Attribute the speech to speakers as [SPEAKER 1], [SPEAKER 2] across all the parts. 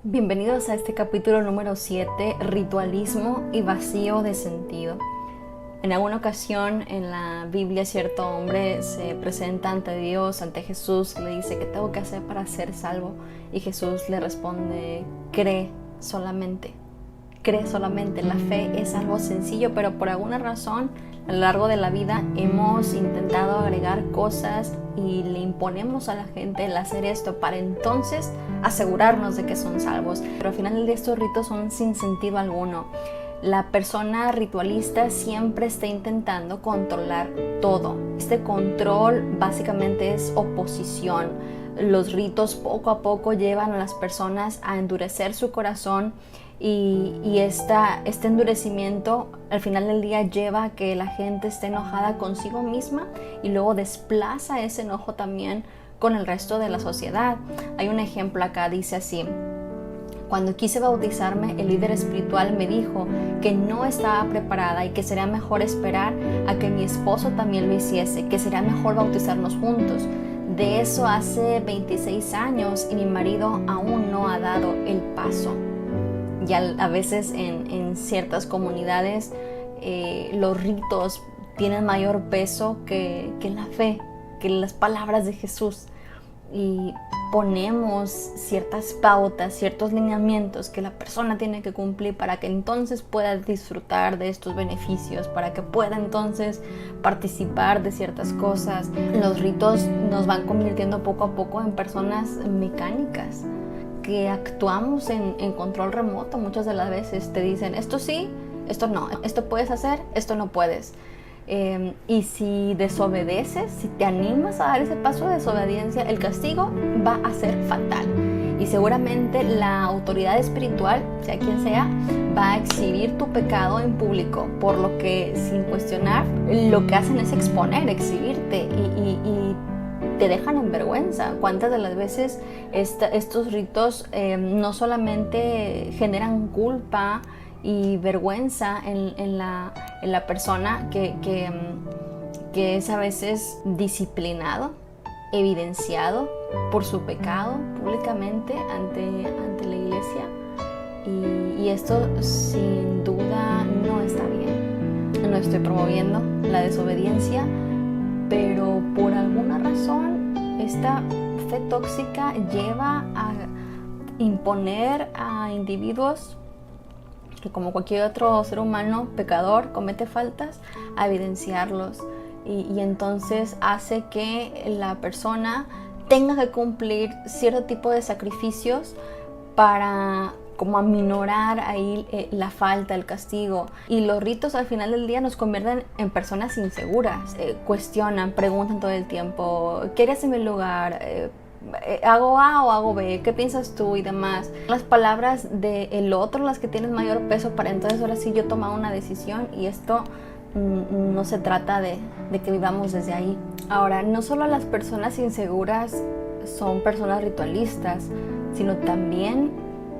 [SPEAKER 1] Bienvenidos a este capítulo número 7, ritualismo y vacío de sentido. En alguna ocasión en la Biblia cierto hombre se presenta ante Dios, ante Jesús, y le dice: ¿qué tengo que hacer para ser salvo? Y Jesús le responde: cree solamente. Cree solamente. La fe es algo sencillo, pero por alguna razón a lo largo de la vida hemos intentado agregar cosas y le imponemos a la gente el hacer esto para entonces asegurarnos de que son salvos. Pero al final del día estos ritos son sin sentido alguno. La persona ritualista siempre está intentando controlar todo. Este control básicamente es oposición. Los ritos poco a poco llevan a las personas a endurecer su corazón y este endurecimiento al final del día lleva a que la gente esté enojada consigo misma y luego desplaza ese enojo también con el resto de la sociedad. Hay un ejemplo acá, dice así: cuando quise bautizarme, el líder espiritual me dijo que no estaba preparada y que sería mejor esperar a que mi esposo también lo hiciese, que sería mejor bautizarnos juntos. De eso hace 26 años y mi marido aún no ha dado el paso. Ya a veces en ciertas comunidades los ritos tienen mayor peso que la fe, que las palabras de Jesús. Y ponemos ciertas pautas, ciertos lineamientos que la persona tiene que cumplir para que entonces pueda disfrutar de estos beneficios, para que pueda entonces participar de ciertas cosas. Los ritos nos van convirtiendo poco a poco en personas mecánicas, que actuamos en control remoto. Muchas de las veces te dicen: esto sí, esto no, esto puedes hacer, esto no puedes. Y si desobedeces, si te animas a dar ese paso de desobediencia, el castigo va a ser fatal. Y seguramente la autoridad espiritual, sea quien sea, va a exhibir tu pecado en público, por lo que sin cuestionar lo que hacen es exponer, exhibirte y te dejan en vergüenza. ¿Cuántas de las veces estos ritos no solamente generan culpa y vergüenza en la persona que es a veces disciplinado, evidenciado por su pecado públicamente ante la iglesia? Y esto sin duda no está bien. No estoy promoviendo la desobediencia, pero por alguna razón esta fe tóxica lleva a imponer a individuos que, como cualquier otro ser humano pecador, comete faltas, a evidenciarlos, y entonces hace que la persona tenga que cumplir cierto tipo de sacrificios para como aminorar ahí la falta, el castigo. Y los ritos al final del día nos convierten en personas inseguras. Cuestionan, preguntan todo el tiempo: ¿qué harías en mi lugar? ¿Hago A o hago B? ¿Qué piensas tú? Y demás. Las palabras del otro, las que tienen mayor peso para entonces ahora sí yo tomar una decisión. Y esto no se trata de que vivamos desde ahí. Ahora, no solo las personas inseguras son personas ritualistas, sino también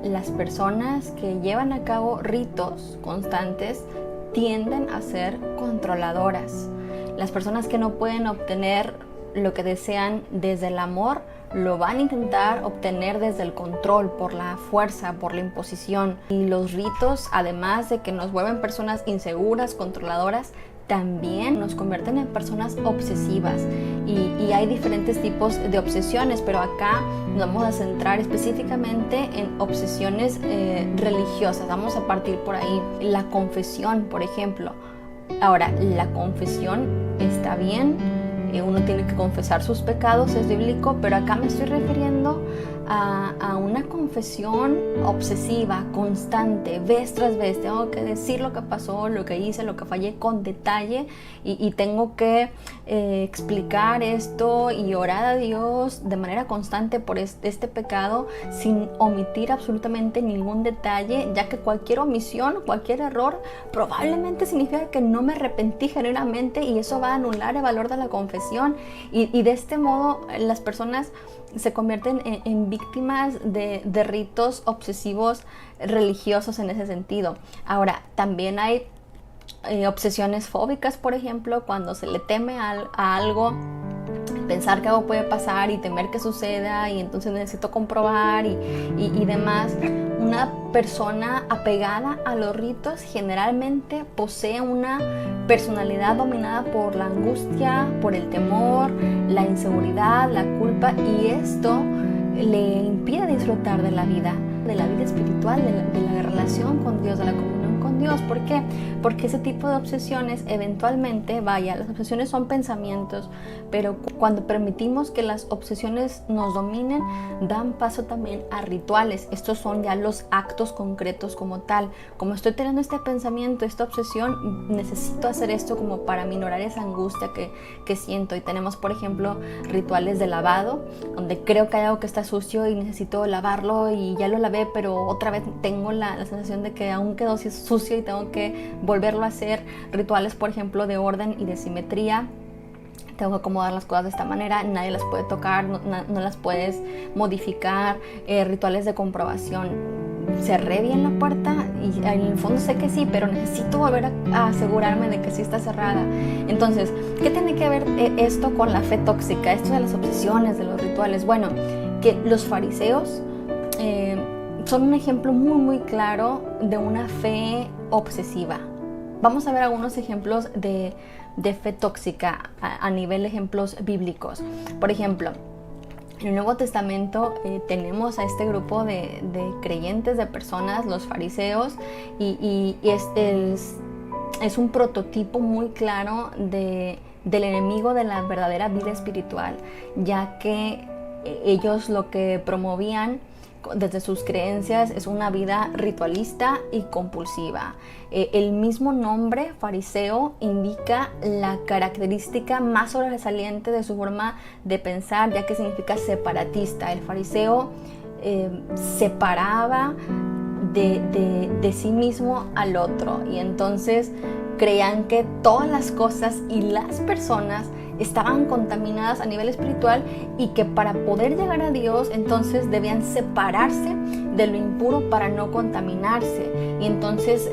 [SPEAKER 1] las personas que llevan a cabo ritos constantes tienden a ser controladoras. Las personas que no pueden obtener lo que desean desde el amor, lo van a intentar obtener desde el control, por la fuerza, por la imposición. Y los ritos, además de que nos vuelven personas inseguras, controladoras, también nos convierten en personas obsesivas. Y hay diferentes tipos de obsesiones, pero acá nos vamos a centrar específicamente en obsesiones religiosas. Vamos a partir por ahí. La confesión, por ejemplo. Ahora, la confesión está bien, uno tiene que confesar sus pecados, es bíblico, pero acá me estoy refiriendo a una confesión obsesiva, constante, vez tras vez. Tengo que decir lo que pasó, lo que hice, lo que fallé con detalle, y tengo que explicar esto y orar a Dios de manera constante por este pecado, sin omitir absolutamente ningún detalle, ya que cualquier omisión, cualquier error probablemente significa que no me arrepentí genuinamente, y eso va a anular el valor de la confesión. Y de este modo las personas se convierten en víctimas de ritos obsesivos religiosos en ese sentido. Ahora, también hay obsesiones fóbicas, por ejemplo, cuando se le teme a algo pensar que algo puede pasar y temer que suceda, y entonces necesito comprobar y demás. Una persona apegada a los ritos generalmente posee una personalidad dominada por la angustia, por el temor, la inseguridad, la culpa, y esto le impide disfrutar de la vida espiritual, de la relación con Dios, de la comunión con Dios. ¿Por qué? Porque ese tipo de obsesiones eventualmente, las obsesiones son pensamientos, pero cuando permitimos que las obsesiones nos dominen, dan paso también a rituales. Estos son ya los actos concretos como tal. Como estoy teniendo este pensamiento, esta obsesión, necesito hacer esto como para minorar esa angustia que siento. Y tenemos, por ejemplo, rituales de lavado, donde creo que hay algo que está sucio y necesito lavarlo, y ya lo lavé, pero otra vez tengo la sensación de que aún quedó sucio y tengo que volverlo a hacer. Rituales, por ejemplo, de orden y de simetría. Tengo que acomodar las cosas de esta manera, nadie las puede tocar, no las puedes modificar. Rituales de comprobación. Cerré bien la puerta y en el fondo sé que sí, pero necesito volver a asegurarme de que sí está cerrada. Entonces, ¿qué tiene que ver esto con la fe tóxica? Esto de las obsesiones, de los rituales. Bueno, que los fariseos son un ejemplo muy muy claro de una fe obsesiva. Vamos a ver algunos ejemplos de fe tóxica a nivel de ejemplos bíblicos. Por ejemplo, en el Nuevo Testamento tenemos a este grupo de creyentes, de personas, los fariseos, y es un prototipo muy claro del enemigo de la verdadera vida espiritual, ya que ellos lo que promovían desde sus creencias es una vida ritualista y compulsiva. El mismo nombre fariseo indica la característica más sobresaliente de su forma de pensar, ya que significa separatista. El fariseo separaba de sí mismo al otro, y entonces creían que todas las cosas y las personas estaban contaminadas a nivel espiritual, y que para poder llegar a Dios entonces debían separarse de lo impuro para no contaminarse. Y entonces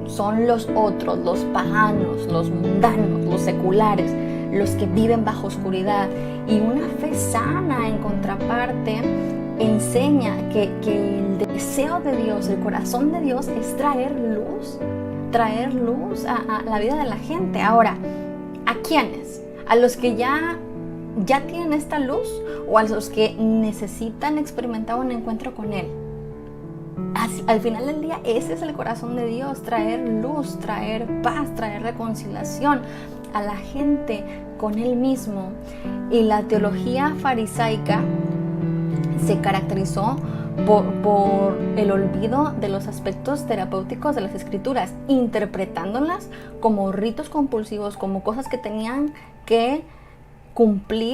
[SPEAKER 1] son los otros, los paganos, los mundanos, los seculares, los que viven bajo oscuridad. Y una fe sana, en contraparte, enseña que el deseo de Dios, el corazón de Dios, es traer luz a la vida de la gente. Ahora, ¿a quiénes? ¿A los que ya tienen esta luz, o a los que necesitan experimentar un encuentro con Él? Al final del día, ese es el corazón de Dios: traer luz, traer paz, traer reconciliación a la gente con Él mismo. Y la teología farisaica se caracterizó por el olvido de los aspectos terapéuticos de las escrituras, interpretándolas como ritos compulsivos, como cosas que tenían que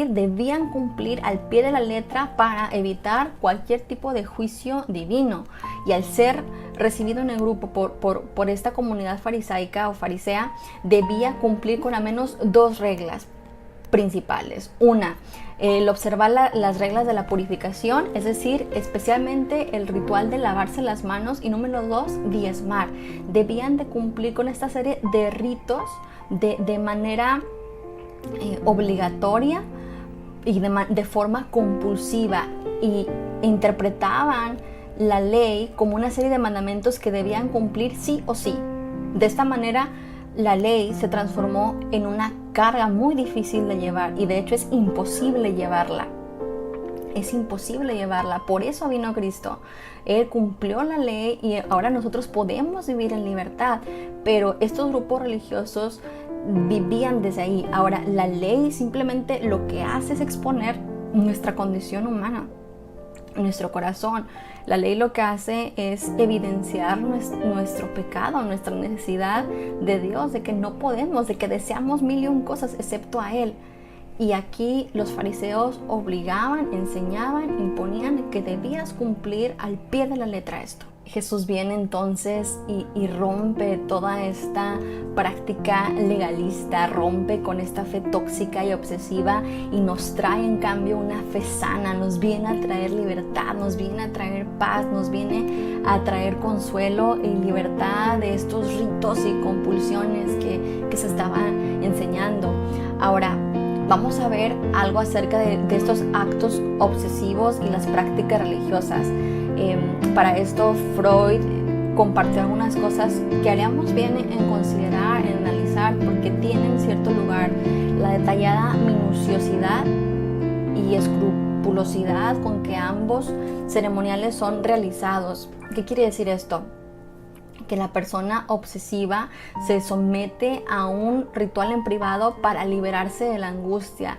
[SPEAKER 1] debían cumplir al pie de la letra para evitar cualquier tipo de juicio divino. Y al ser recibido en el grupo por esta comunidad farisaica o farisea, debía cumplir con al menos dos reglas principales. Una, el observar las reglas de la purificación, es decir, especialmente el ritual de lavarse las manos. Y número dos, diezmar. Debían de cumplir con esta serie de ritos de manera obligatoria y de forma compulsiva, y interpretaban la ley como una serie de mandamientos que debían cumplir sí o sí. De esta manera, la ley se transformó en una carga muy difícil de llevar, y de hecho es imposible llevarla. Por eso vino Cristo. Él cumplió la ley y ahora nosotros podemos vivir en libertad. Pero estos grupos religiosos vivían desde ahí. Ahora, la ley simplemente lo que hace es exponer nuestra condición humana, nuestro corazón. La ley lo que hace es evidenciar nuestro pecado, nuestra necesidad de Dios, de que no podemos, de que deseamos mil y un cosas excepto a Él. Y aquí los fariseos obligaban, enseñaban, imponían que debías cumplir al pie de la letra esto. Jesús viene entonces y rompe toda esta práctica legalista, rompe con esta fe tóxica y obsesiva, y nos trae en cambio una fe sana. Nos viene a traer libertad, nos viene a traer paz, nos viene a traer consuelo y libertad de estos ritos y compulsiones que se estaban enseñando. Ahora, vamos a ver algo acerca de estos actos obsesivos y las prácticas religiosas. Para esto Freud compartió algunas cosas que haríamos bien en considerar, en analizar, porque tienen cierto lugar. La detallada minuciosidad y escrupulosidad con que ambos ceremoniales son realizados. ¿Qué quiere decir esto? Que la persona obsesiva se somete a un ritual en privado para liberarse de la angustia.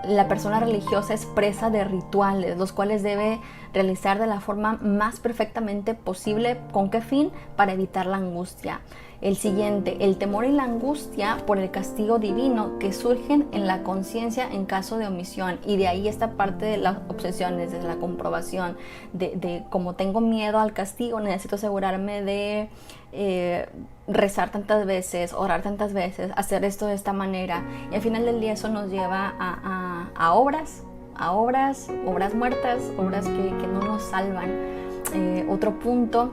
[SPEAKER 1] La persona religiosa es presa de rituales, los cuales debe realizar de la forma más perfectamente posible. ¿Con qué fin? Para evitar la angustia. El siguiente, el temor y la angustia por el castigo divino que surgen en la conciencia en caso de omisión. Y de ahí esta parte de las obsesiones, de la comprobación, de como tengo miedo al castigo, necesito asegurarme de rezar tantas veces, orar tantas veces, hacer esto de esta manera. Y al final del día eso nos lleva a obras muertas, obras que no nos salvan. Otro punto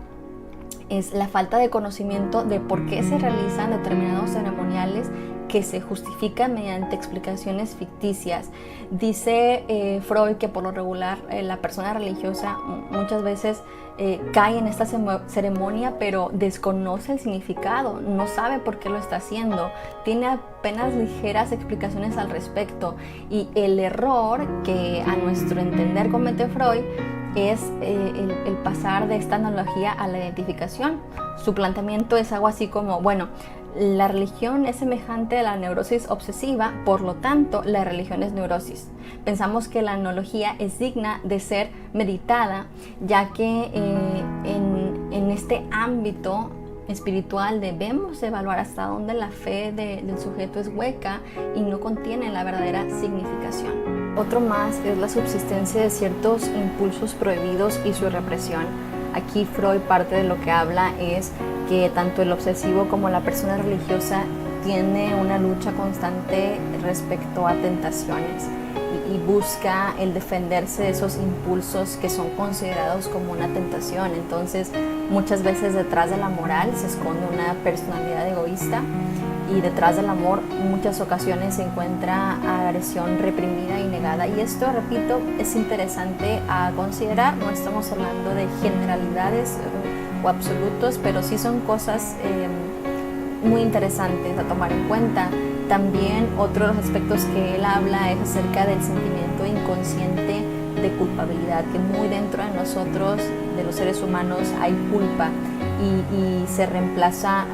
[SPEAKER 1] es la falta de conocimiento de por qué se realizan determinados ceremoniales que se justifican mediante explicaciones ficticias. Dice Freud que por lo regular la persona religiosa muchas veces cae en esta ceremonia, pero desconoce el significado, no sabe por qué lo está haciendo, tiene apenas ligeras explicaciones al respecto. Y el error que a nuestro entender comete Freud es el pasar de esta analogía a la identificación. Su planteamiento es algo así como, bueno, la religión es semejante a la neurosis obsesiva, por lo tanto, la religión es neurosis. Pensamos que la analogía es digna de ser meditada, ya que en este ámbito espiritual debemos evaluar hasta dónde la fe del sujeto es hueca y no contiene la verdadera significación. Otro más es la subsistencia de ciertos impulsos prohibidos y su represión. Aquí Freud parte de lo que habla es que tanto el obsesivo como la persona religiosa tiene una lucha constante respecto a tentaciones y busca el defenderse de esos impulsos que son considerados como una tentación. Entonces, muchas veces detrás de la moral se esconde una personalidad egoísta y detrás del amor muchas ocasiones se encuentra agresión reprimida y negada. Y esto, repito, es interesante a considerar. No estamos hablando de generalidades o absolutos, pero sí son cosas muy interesantes a tomar en cuenta. También otro de los aspectos que él habla es acerca del sentimiento inconsciente de culpabilidad, que muy dentro de nosotros, de los seres humanos, hay culpa y se reemplaza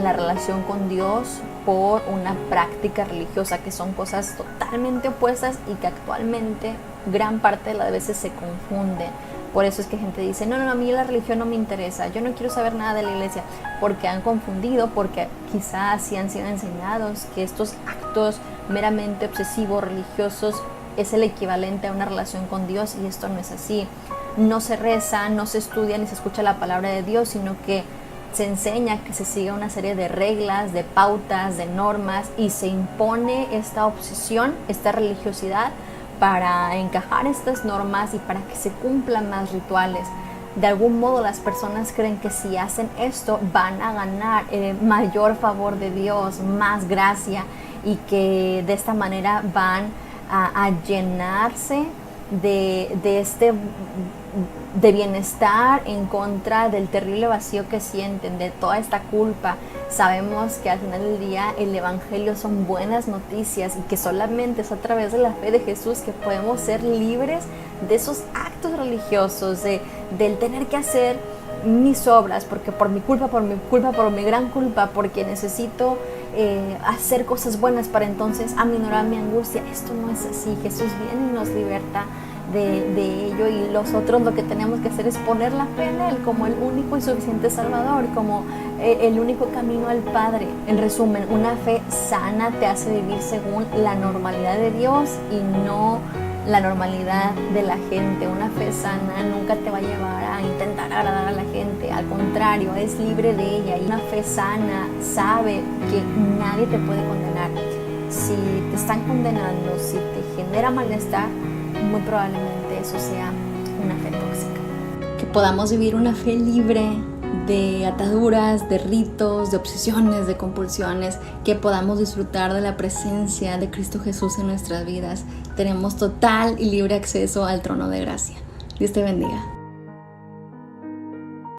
[SPEAKER 1] la relación con Dios por una práctica religiosa, que son cosas totalmente opuestas y que actualmente gran parte de las veces se confunden. Por eso es que gente dice, no, a mí la religión no me interesa, yo no quiero saber nada de la iglesia, porque han confundido, porque quizás sí han sido enseñados que estos actos meramente obsesivos, religiosos, es el equivalente a una relación con Dios, y esto no es así. No se reza, no se estudia ni se escucha la palabra de Dios, sino que se enseña que se siga una serie de reglas, de pautas, de normas, y se impone esta obsesión, esta religiosidad, para encajar estas normas y para que se cumplan más rituales. De algún modo las personas creen que si hacen esto van a ganar mayor favor de Dios, más gracia, y que de esta manera van a llenarse de bienestar en contra del terrible vacío que sienten, de toda esta culpa. Sabemos que al final del día el evangelio son buenas noticias y que solamente es a través de la fe de Jesús que podemos ser libres de esos actos religiosos, del tener que hacer mis obras, porque por mi gran culpa, porque necesito hacer cosas buenas para entonces aminorar mi angustia. Esto no es así. Jesús viene y nos liberta de ello, y nosotros lo que tenemos que hacer es poner la fe en Él como el único y suficiente Salvador, como el único camino al Padre. En resumen, una fe sana te hace vivir según la normalidad de Dios y no la normalidad de la gente. Una fe sana nunca te va a llevar a intentar agradar a la gente, al contrario, es libre de ella. Y una fe sana sabe que nadie te puede condenar. Si te están condenando, si te genera malestar, muy probablemente eso sea una fe tóxica. Que podamos vivir una fe libre de ataduras, de ritos, de obsesiones, de compulsiones, que podamos disfrutar de la presencia de Cristo Jesús en nuestras vidas. Tenemos total y libre acceso al trono de gracia. Dios te bendiga.